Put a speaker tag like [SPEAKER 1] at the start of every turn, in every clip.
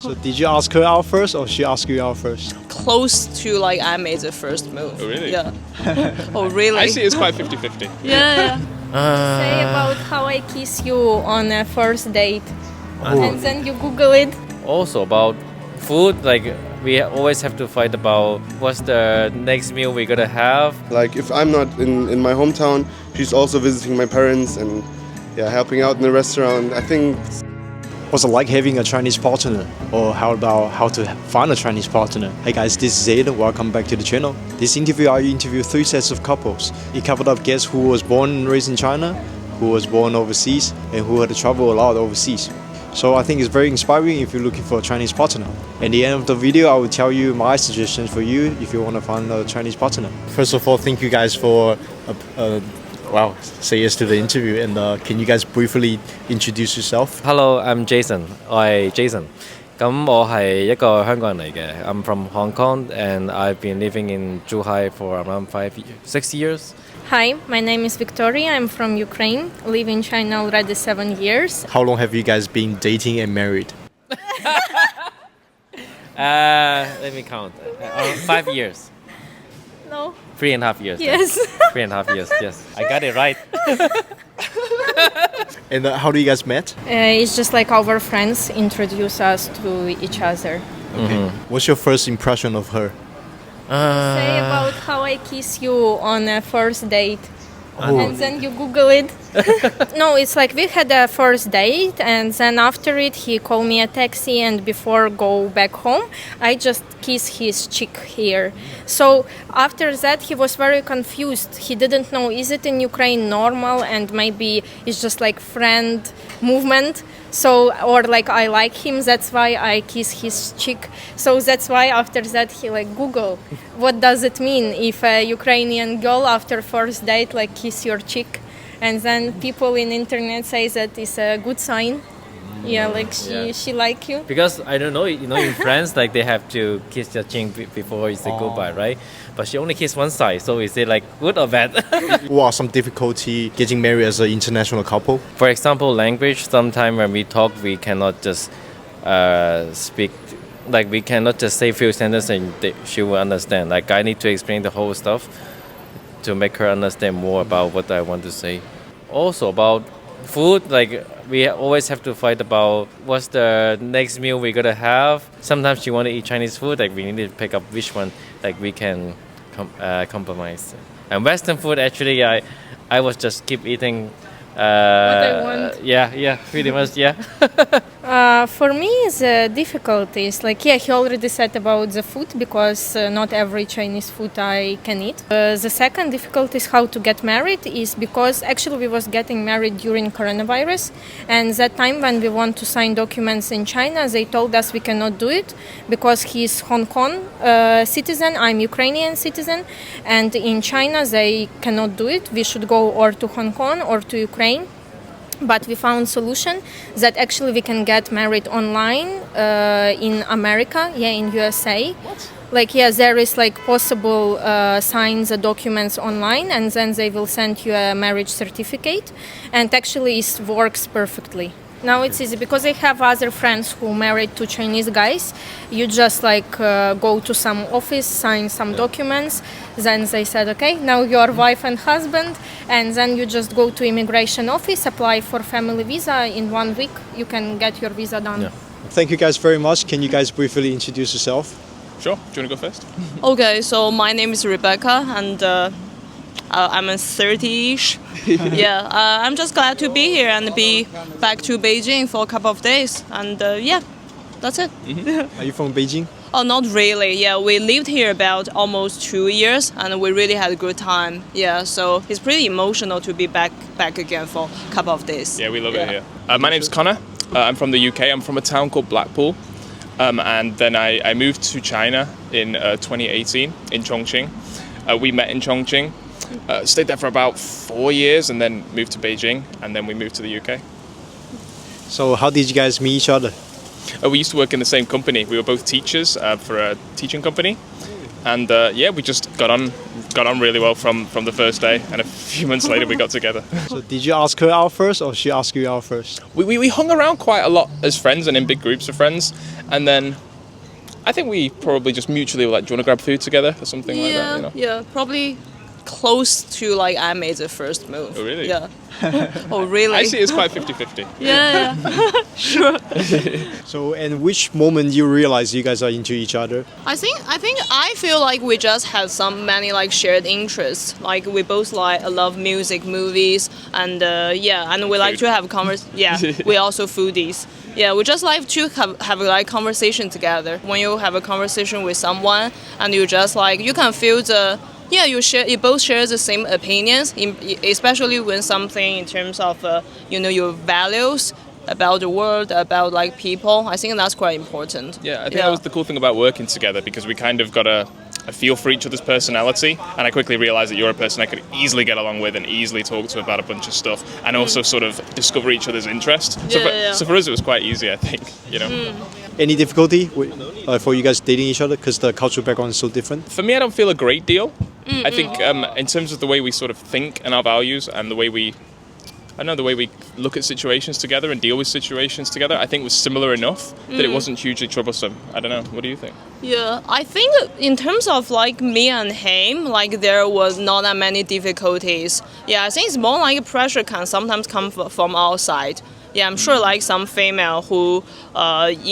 [SPEAKER 1] So did you ask her out first or she asked you out first?
[SPEAKER 2] Close to like I made the first move.
[SPEAKER 3] Oh, really?
[SPEAKER 2] Yeah. Oh, really?
[SPEAKER 3] I see it's quite 50-50.
[SPEAKER 2] Yeah.
[SPEAKER 4] Say about how I kiss you on a first date.
[SPEAKER 1] Oh.
[SPEAKER 4] And then you Google it.
[SPEAKER 5] Also about food, like we always have to fight about what's the next meal we're gonna have.
[SPEAKER 6] Like if I'm not in my hometown, she's also visiting my parents and helping out in the restaurant. I think.
[SPEAKER 1] What's it like having a Chinese partner? Or how about how to find a Chinese partner? Hey guys, this is Aiden. Welcome back to the channel. This interview, I interviewed 3 sets of couples. It covered up guests who was born and raised in China, who was born overseas, and who had to travel a lot overseas. So I think it's very inspiring if you're looking for a Chinese partner. At the end of the video, I will tell you my suggestions for you if you want to find a Chinese partner. First of all, thank you guys for say yes to the interview. And can you guys briefly introduce yourself?
[SPEAKER 5] Hello, I'm Jason. 我係 Jason。咁我係一個香港人嚟嘅。I'm from Hong Kong and I've been living in Zhuhai for around 6 years.
[SPEAKER 4] Hi, my name is Victoria. I'm from Ukraine. Live in China already 7 years.
[SPEAKER 1] How long have you guys been dating and married?
[SPEAKER 5] Let me count. 5 years.
[SPEAKER 4] No.
[SPEAKER 5] 3.5 years.
[SPEAKER 4] Yes.
[SPEAKER 5] 3.5 years, yes. I got it right.
[SPEAKER 1] And how do you guys met?
[SPEAKER 4] It's just like our friends introduce us to each other.
[SPEAKER 1] Okay. What's your first impression of her?
[SPEAKER 4] Say about how I kiss you on a first date.
[SPEAKER 1] Oh.
[SPEAKER 4] And then you Google it. No, it's like we had a first date and then after it he called me a taxi and before go back home I just kiss his cheek here. So after that he was very confused. He didn't know is it in Ukraine normal and maybe it's just like friend movement. So or like I like him, that's why I kiss his cheek. So that's why after that he like Google what does it mean if a Ukrainian girl after first date like kiss your cheek, and then people in internet say that it's a good sign. Yeah, like she like you.
[SPEAKER 5] Because I don't know, in France, like they have to kiss their chin before you say goodbye, right? But she only kissed one side, so is it like good or bad?
[SPEAKER 1] What are some difficulty getting married as an international couple?
[SPEAKER 5] For example, language. Sometimes when we talk, we cannot just speak. Like we cannot just say few sentences and she will understand. Like I need to explain the whole stuff to make her understand more about what I want to say. Also about food, like we always have to fight about what's the next meal we're gonna have. Sometimes she want to eat Chinese food, like we need to pick up which one like we can compromise. And Western food, actually, I was just keep eating.
[SPEAKER 4] What I want.
[SPEAKER 5] Yeah, pretty much, yeah.
[SPEAKER 4] For me, the difficulties, like, he already said about the food because not every Chinese food I can eat. The second difficulty is how to get married is because actually we was getting married during coronavirus, and that time when we want to sign documents in China, they told us we cannot do it because he's Hong Kong citizen, I'm Ukrainian citizen, and in China they cannot do it. We should go or to Hong Kong or to Ukraine. But we found solution that actually we can get married online in America, in USA. What? Like, there is like possible sign the documents online and then they will send you a marriage certificate, and actually it works perfectly. Now it's easy because I have other friends who married to Chinese guys. You just like go to some office, sign some documents, then they said, okay, now you're wife and husband, and then you just go to immigration office, apply for family visa. In 1 week you can get your visa done.
[SPEAKER 1] Yeah. Thank you guys very much. Can you guys briefly introduce yourself?
[SPEAKER 3] Sure. Do you want to go first?
[SPEAKER 2] Okay, so my name is Rebecca and I'm a 30-ish. I'm just glad to be here and be back to Beijing for a couple of days. And that's it.
[SPEAKER 1] Are you from Beijing?
[SPEAKER 2] Oh, not really. Yeah, we lived here about almost 2 years and we really had a good time. Yeah, so it's pretty emotional to be back again for a couple of days.
[SPEAKER 3] Yeah, we love it here. My name's Connor. I'm from the UK. I'm from a town called Blackpool. And then I moved to China in 2018 in Chongqing. We met in Chongqing. Stayed there for about 4 years and then moved to Beijing, and then we moved to the UK.
[SPEAKER 1] So how did you guys meet each other?
[SPEAKER 3] We used to work in the same company. We were both teachers for a teaching company, and yeah, we just got on really well from the first day, and a few months later we got together.
[SPEAKER 1] So did you ask her out first, or she asked you out first?
[SPEAKER 3] We hung around quite a lot as friends and in big groups of friends, and then I think we probably just mutually were like, do you want to grab food together or something like that? You know?
[SPEAKER 2] Yeah, probably close to like I made the first move.
[SPEAKER 3] Oh, really?
[SPEAKER 2] Yeah. Oh, really?
[SPEAKER 3] I see it's quite 50-50.
[SPEAKER 2] Yeah, sure.
[SPEAKER 1] So, and which moment you realize you guys are into each other?
[SPEAKER 2] I feel like we just have many like shared interests. Like we both love music, movies, and and we like to have Yeah, we also foodies. Yeah, we just like to have like conversation together. When you have a conversation with someone, and you just like you can feel you both share the same opinions, especially when something in terms of your values about the world, about like people. I think that's quite important.
[SPEAKER 3] Yeah, I think that was the cool thing about working together, because we kind of got a feel for each other's personality, and I quickly realized that you're a person I could easily get along with and easily talk to about a bunch of stuff, and also sort of discover each other's interest. So for us it was quite easy, I think, you know.
[SPEAKER 1] Any difficulty for you guys dating each other because the cultural background is so different?
[SPEAKER 3] For me, I don't feel a great deal. I think in terms of the way we sort of think and our values, and the way we look at situations together and deal with situations together, I think was similar enough that it wasn't hugely troublesome. I don't know. What do you think?
[SPEAKER 2] Yeah, I think in terms of like me and him, like there was not that many difficulties. Yeah, I think it's more like pressure can sometimes come from outside. Yeah, I'm sure like some female who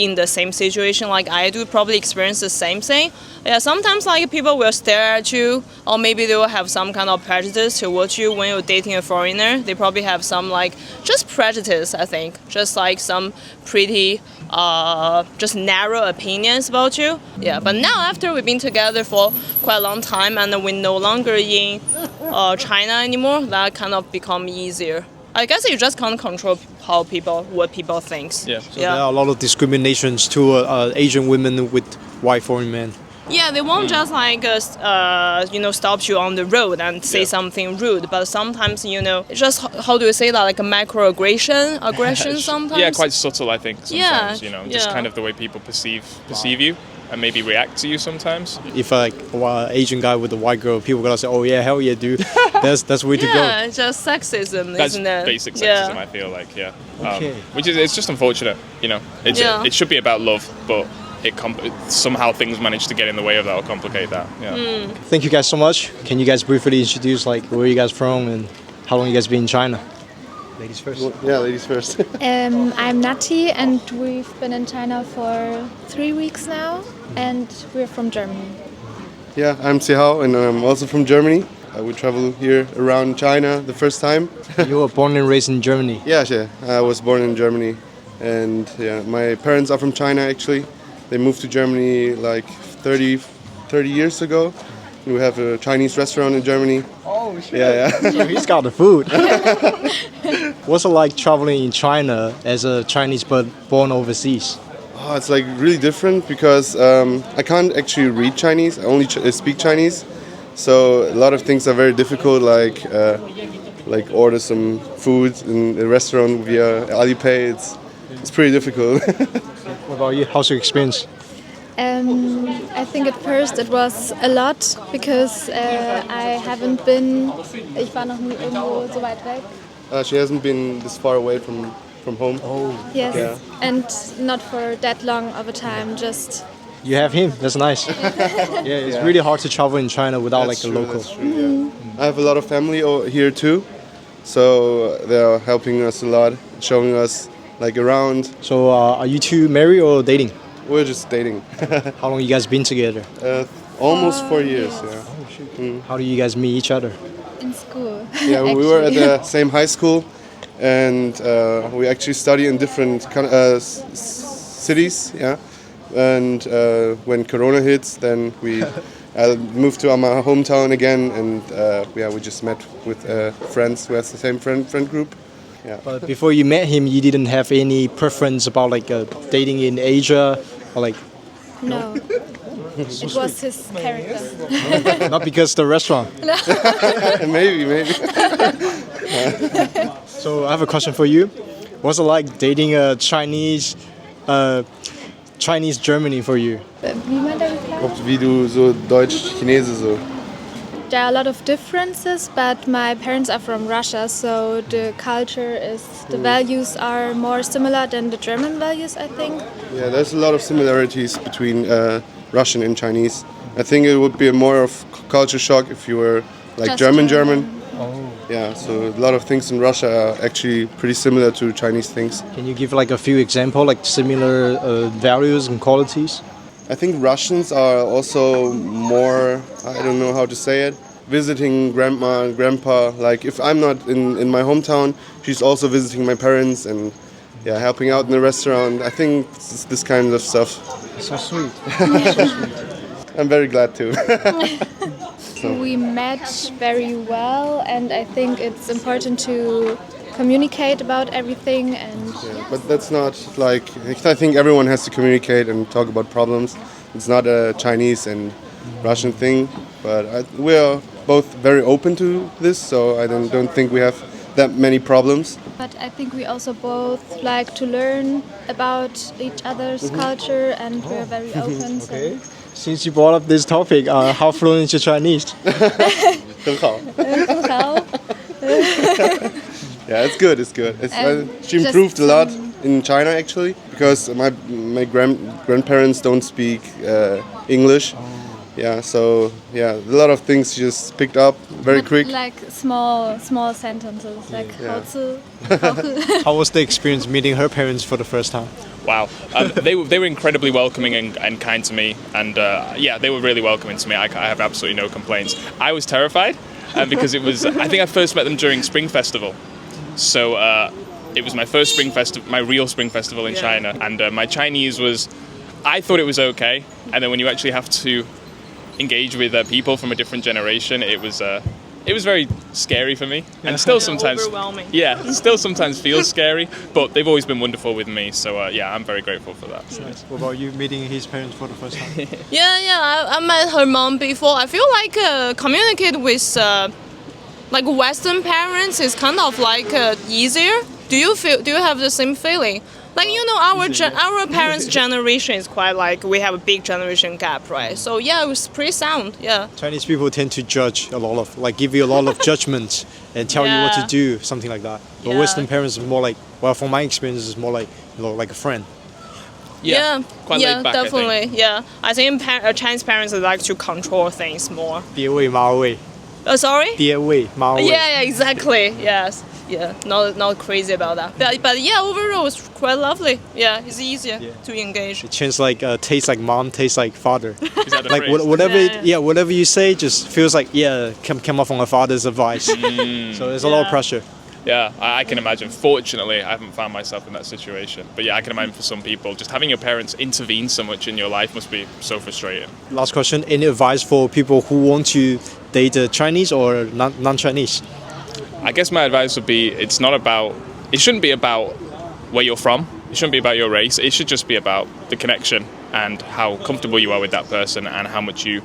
[SPEAKER 2] in the same situation like I do probably experience the same thing. Yeah, sometimes like people will stare at you, or maybe they will have some kind of prejudice towards you when you're dating a foreigner. They probably have some like just prejudice, I think, just like some pretty just narrow opinions about you. Yeah, but now after we've been together for quite a long time and we're no longer in China anymore, that kind of become easier. I guess you just can't control what people think.
[SPEAKER 3] Yeah.
[SPEAKER 1] So there are a lot of discriminations to Asian women with white foreign men.
[SPEAKER 2] Yeah, they won't just like stop you on the road and say something rude, but sometimes just how do you say that, like a microaggression sometimes.
[SPEAKER 3] Yeah, quite subtle, I think. Sometimes, just kind of the way people perceive you and maybe react to you sometimes.
[SPEAKER 1] If like an Asian guy with a white girl, people gonna say, "Oh yeah, hell yeah, dude, that's way to go."
[SPEAKER 2] Yeah, it's just sexism,
[SPEAKER 3] that's
[SPEAKER 2] isn't it?
[SPEAKER 3] Basic sexism, I feel like. Yeah.
[SPEAKER 1] Okay.
[SPEAKER 3] Which is, it's just unfortunate, It should be about love, but somehow things manage to get in the way of that or complicate that. Yeah.
[SPEAKER 1] Thank you guys so much. Can you guys briefly introduce like where you guys from and how long you guys been in China? Ladies first.
[SPEAKER 6] Yeah, ladies first.
[SPEAKER 7] I'm Natti, and we've been in China for 3 weeks now, and we're from Germany.
[SPEAKER 6] Yeah, I'm Se, and I'm also from Germany. We travel here around China the first time.
[SPEAKER 1] You were born and raised in Germany?
[SPEAKER 6] Yeah, I was born in Germany, and my parents are from China actually. They moved to Germany like 30 years ago. We have a Chinese restaurant in Germany.
[SPEAKER 1] Oh shit!
[SPEAKER 6] Yeah.
[SPEAKER 1] So he's got the food. What's it like traveling in China as a Chinese but born overseas?
[SPEAKER 6] Oh, it's like really different because I can't actually read Chinese. I only speak Chinese, so a lot of things are very difficult. Like order some food in a restaurant via Alipay. It's pretty difficult.
[SPEAKER 1] What about you? How's your experience?
[SPEAKER 7] I think at first it was a lot because I haven't been. Ich war noch nie irgendwo so weit weg.
[SPEAKER 6] She hasn't been this far away from home.
[SPEAKER 1] Oh.
[SPEAKER 7] Yes,
[SPEAKER 6] yeah.
[SPEAKER 7] And not for that long of a time. Just.
[SPEAKER 1] You have him. That's nice. Yeah, it's really hard to travel in China without like a local.
[SPEAKER 6] That's true, yeah. I have a lot of family here too, so they are helping us a lot, showing us like around.
[SPEAKER 1] So are you two married or dating?
[SPEAKER 6] We're just dating.
[SPEAKER 1] How long you guys been together?
[SPEAKER 6] Almost 4 years. Yeah.
[SPEAKER 1] Oh shit. How do you guys meet each other?
[SPEAKER 7] In school.
[SPEAKER 6] Yeah, we were at the same high school, and we actually study in different cities. Yeah, and when Corona hits, then we moved to our hometown again, and we just met with friends who has the same friend group. Yeah.
[SPEAKER 1] But before you met him, you didn't have any preference about like dating in Asia or like.
[SPEAKER 7] No. It was his character.
[SPEAKER 1] Not because the restaurant.
[SPEAKER 6] maybe.
[SPEAKER 1] So I have a question for you. What's it like dating a Chinese Germany for you?
[SPEAKER 7] Wie Mandarin?
[SPEAKER 6] wie du so Deutsch-Chinese so.
[SPEAKER 7] There are a lot of differences, but my parents are from Russia, so the culture the values are more similar than the German values, I think.
[SPEAKER 6] Yeah, there's a lot of similarities between Russian and Chinese. I think it would be more of culture shock if you were like
[SPEAKER 7] Just
[SPEAKER 6] German. Yeah, so a lot of things in Russia are actually pretty similar to Chinese things.
[SPEAKER 1] Can you give like a few examples, like similar values and qualities?
[SPEAKER 6] I think Russians are also more, I don't know how to say it, visiting grandma and grandpa. Like if I'm not in my hometown, she's also visiting my parents and helping out in the restaurant. I think it's this kind of stuff.
[SPEAKER 1] So sweet.
[SPEAKER 6] I'm very glad to.
[SPEAKER 7] We match very well, and I think it's important to communicate about everything. And
[SPEAKER 6] But that's not like, I think everyone has to communicate and talk about problems. It's not a Chinese and Russian thing, but we are both very open to this, so I don't think we have that many problems.
[SPEAKER 7] But I think we also both like to learn about each other's culture, and we're very open.
[SPEAKER 1] Okay. Since you brought up this topic, how fluent is your Chinese?
[SPEAKER 6] 很好.
[SPEAKER 7] So,
[SPEAKER 6] Yeah, it's good. It's good. She
[SPEAKER 7] just
[SPEAKER 6] improved a lot in China actually, because my grandparents don't speak English. Yeah, so a lot of things she just picked up very quick.
[SPEAKER 7] like small sentences, like 好吃,
[SPEAKER 1] How was the experience meeting her parents for the first time?
[SPEAKER 3] Wow, they were incredibly welcoming and kind to me, and they were really welcoming to me. I have absolutely no complaints. I was terrified because I think I first met them during Spring Festival, so it was my first Spring Festival, my real Spring Festival in China, and my Chinese I thought it was okay, and then when you actually have to engage with people from a different generation, it was very scary for me, and still sometimes
[SPEAKER 2] overwhelming.
[SPEAKER 3] Still sometimes feels scary, but they've always been wonderful with me, so I'm very grateful for that.
[SPEAKER 1] What about you meeting his parents for the first time?
[SPEAKER 2] I met her mom before. I feel like communicate with like Western parents is kind of like easier. Do you have the same feeling? Like, you know, our parents' generation is quite like, we have a big generation gap, right? So yeah, it was pretty sound, yeah.
[SPEAKER 1] Chinese people tend to judge a lot of, like, give you a lot of judgment and tell you what to do, something like that. But
[SPEAKER 2] Yeah.
[SPEAKER 1] Western parents are more like, well, from my experience, it's more like, like a friend.
[SPEAKER 3] Quite laid back,
[SPEAKER 2] definitely,
[SPEAKER 3] I think.
[SPEAKER 2] yeah. I think Chinese parents like to control things more.
[SPEAKER 1] 爹位妈位
[SPEAKER 2] Sorry?
[SPEAKER 1] 爹位妈位
[SPEAKER 2] Yeah, exactly. Yes. Yeah. Not crazy about that. But yeah, overall it's quite lovely. Yeah, it's easier to engage.
[SPEAKER 1] It changes like tastes like mom, tastes like father.
[SPEAKER 3] Is that the
[SPEAKER 1] Like
[SPEAKER 3] phrase?
[SPEAKER 1] whatever, whatever you say, just feels like come off on a father's advice. So there's a lot of pressure.
[SPEAKER 3] Yeah, I can imagine. Fortunately, I haven't found myself in that situation. But yeah, I can imagine for some people, just having your parents intervene so much in your life must be so frustrating.
[SPEAKER 1] Last question: any advice for people who want to date a Chinese or non-Chinese?
[SPEAKER 3] I guess my advice would be it shouldn't be about where you're from. It shouldn't be about your race. It should just be about the connection and how comfortable you are with that person and how much you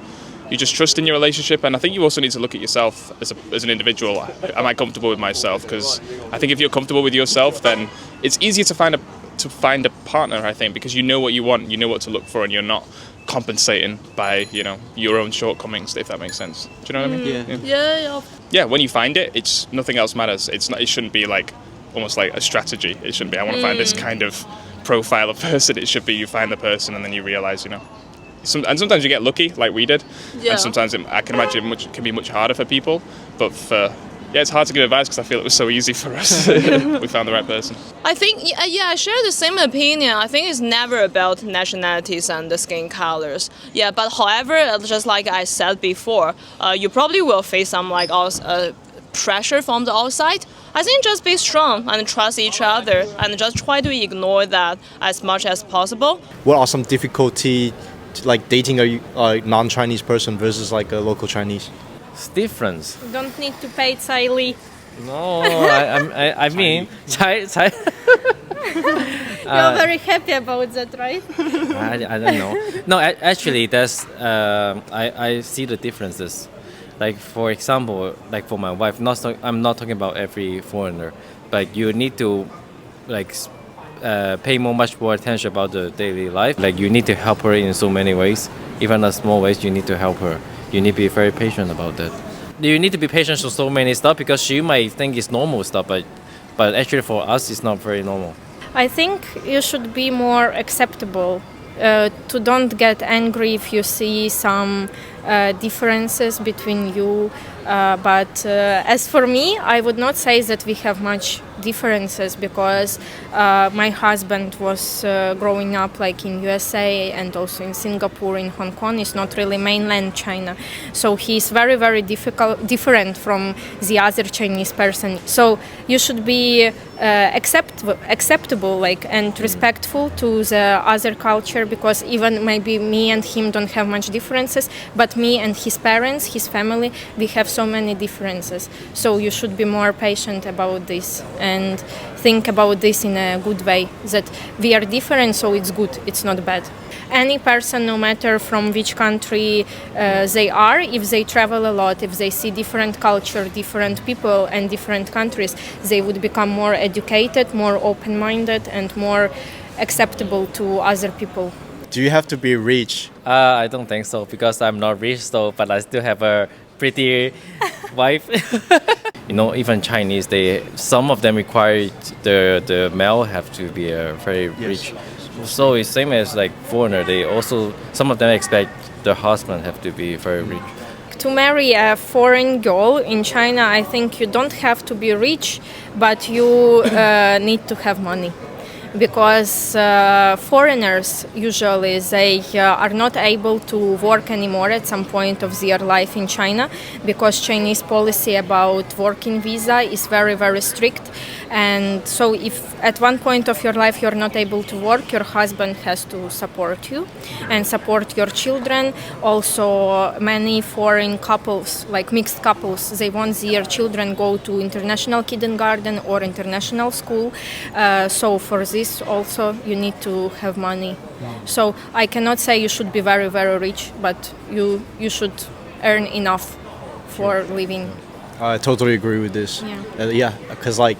[SPEAKER 3] just trust in your relationship. And I think you also need to look at yourself as an individual. Am I comfortable with myself? Because I think if you're comfortable with yourself, then it's easier to find a partner, I think, because you know what you want, you know what to look for, and you're not compensating by, your own shortcomings, if that makes sense. Do you know what I mean?
[SPEAKER 2] Yeah.
[SPEAKER 3] Yeah, when you find it, nothing else matters. It shouldn't be like almost like a strategy. It shouldn't be I want to find this kind of profile of person. It should be you find the person and then you realize, and sometimes you get lucky like we did,
[SPEAKER 2] Yeah.
[SPEAKER 3] and sometimes I can imagine it can be much harder for people. But it's hard to give advice because I feel it was so easy for us. We found the right person.
[SPEAKER 2] I think, I share the same opinion. I think it's never about nationalities and the skin colors. Yeah, but however, just like I said before, you probably will face some like pressure from the outside. I think just be strong and trust each other and just try to ignore that as much as possible.
[SPEAKER 1] What are some difficulty like dating a non-Chinese person versus like a local Chinese?
[SPEAKER 5] It's different.
[SPEAKER 4] Don't need to pay Cai Li.
[SPEAKER 5] No, I mean, Chai.
[SPEAKER 4] You're very happy about that, right?
[SPEAKER 5] I don't know. No, actually, that's I see the differences. Like for example, like for my wife, I'm not talking about every foreigner, but you need to pay much more attention about the daily life. Like you need to help her in so many ways. even a small ways, you need to help her. You need to be very patient about that. You need to be patient for so many stuff because she might think it's normal stuff, but actually for us, it's not very normal.
[SPEAKER 4] I think you should be more acceptable. To don't get angry if you see some differences between you. But as for me, I would not say that we have much differences because my husband was growing up like in USA and also in Singapore, in Hong Kong. It's not really mainland China, so he's very, very different from the other Chinese person. So you should be acceptable, like, and respectful to the other culture, because even maybe me and him don't have much differences, but me and his parents, his family, we have so many differences. So you should be more patient about this and think about this in a good way, that we are different, so it's good, it's not bad. Any person, no matter from which country they are, if they travel a lot, if they see different culture, different people and different countries, they would become more educated, more open-minded and more acceptable to other people.
[SPEAKER 1] Do you have to be rich?
[SPEAKER 5] I don't think so because I'm not rich, so but I still have a pretty wife. You know, even Chinese, some of them require the male have to be very rich. So it's same as like foreigner. They also, some of them expect the husband have to be very rich.
[SPEAKER 4] To marry a foreign girl in China, I think you don't have to be rich, but you need to have money. Because foreigners usually they are not able to work anymore at some point of their life in China, because Chinese policy about working visa is very, very strict. And so if at one point of your life you're not able to work, your husband has to support you and support your children. Also, many foreign couples, like mixed couples, they want their children go to international kindergarten or international school. So for this also you need to have money. So I cannot say you should be very, very rich, but you should earn enough for living.
[SPEAKER 1] I totally agree with this.
[SPEAKER 4] Yeah.
[SPEAKER 1] Because like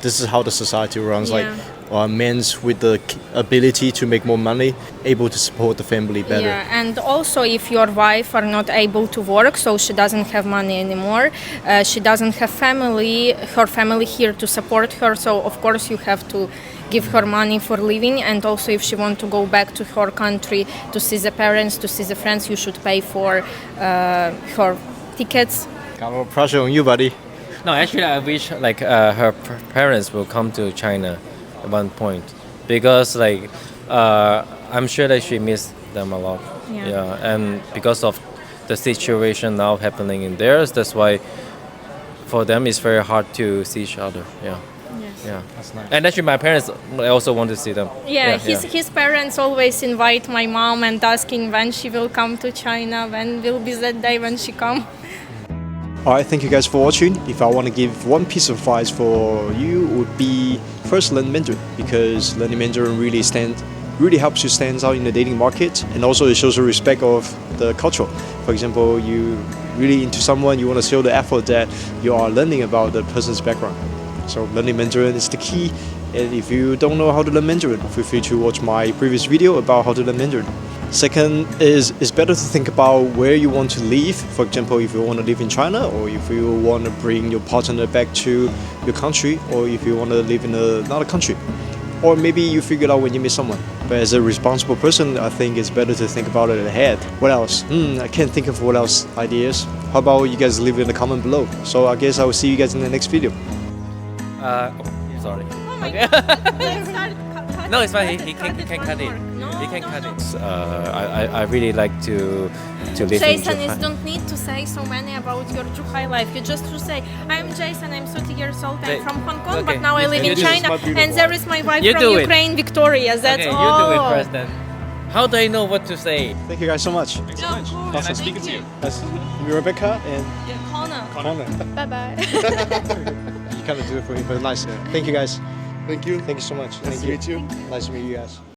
[SPEAKER 1] this is how the society runs.
[SPEAKER 4] Yeah.
[SPEAKER 1] Like men's with the ability to make more money, able to support the family better.
[SPEAKER 4] Yeah, and also if your wife are not able to work, so she doesn't have money anymore, she doesn't have her family here to support her, so of course you have to give her money for living. And also if she want to go back to her country to see the parents, to see the friends, you should pay for her tickets.
[SPEAKER 1] Got a little pressure on you, buddy.
[SPEAKER 5] No, actually, I wish like her parents will come to China at one point, because like I'm sure that she missed them a lot.
[SPEAKER 4] Yeah.
[SPEAKER 5] And because of the situation now happening in theirs, that's why for them it's very hard to see each other. Yeah.
[SPEAKER 4] Yes.
[SPEAKER 5] Yeah.
[SPEAKER 1] That's nice.
[SPEAKER 5] And actually, my parents, I also want to see them.
[SPEAKER 4] Yeah, his parents always invite my mom and asking when she will come to China, when will be that day when she come.
[SPEAKER 1] Alright, thank you guys for watching. If I want to give one piece of advice for you, would be first learn Mandarin, because learning Mandarin really helps you stand out in the dating market, and also it shows a respect of the culture. For example, you really into someone, you want to show the effort that you are learning about the person's background. So learning Mandarin is the key. And if you don't know how to learn Mandarin, feel free to watch my previous video about how to learn Mandarin. Second is, it's better to think about where you want to live. For example, if you want to live in China, or if you want to bring your partner back to your country, or if you want to live in another country. Or maybe you figure it out when you meet someone. But as a responsible person, I think it's better to think about it ahead. What else? I can't think of what else ideas. How about you guys leave it in the comment below? So I guess I will see you guys in the next video.
[SPEAKER 5] Sorry.
[SPEAKER 4] Oh my God.
[SPEAKER 5] No, it's fine. He can cut it. He can cut it. I really like to live in
[SPEAKER 4] Jason,
[SPEAKER 5] Japan.
[SPEAKER 4] you don't need to say so many about your Zhuhai life. You just to say, I'm Jason, I'm 30 years old, I'm from Hong Kong, but now I live in China, and there is my wife from Ukraine, Victoria. That's
[SPEAKER 5] okay,
[SPEAKER 4] all.
[SPEAKER 5] you do it first then. How do I know what to say?
[SPEAKER 1] Thank you guys so much.
[SPEAKER 3] Thanks so much.
[SPEAKER 1] Awesome.
[SPEAKER 3] Nice speaking to you.
[SPEAKER 1] That's Rebecca and
[SPEAKER 4] Connor.
[SPEAKER 1] Connor.
[SPEAKER 7] Bye-bye.
[SPEAKER 1] You kind of do it for me, but nice. Thank you guys.
[SPEAKER 6] Thank you.
[SPEAKER 1] Thank you so much.
[SPEAKER 6] Nice to meet you.
[SPEAKER 1] Nice to meet you guys.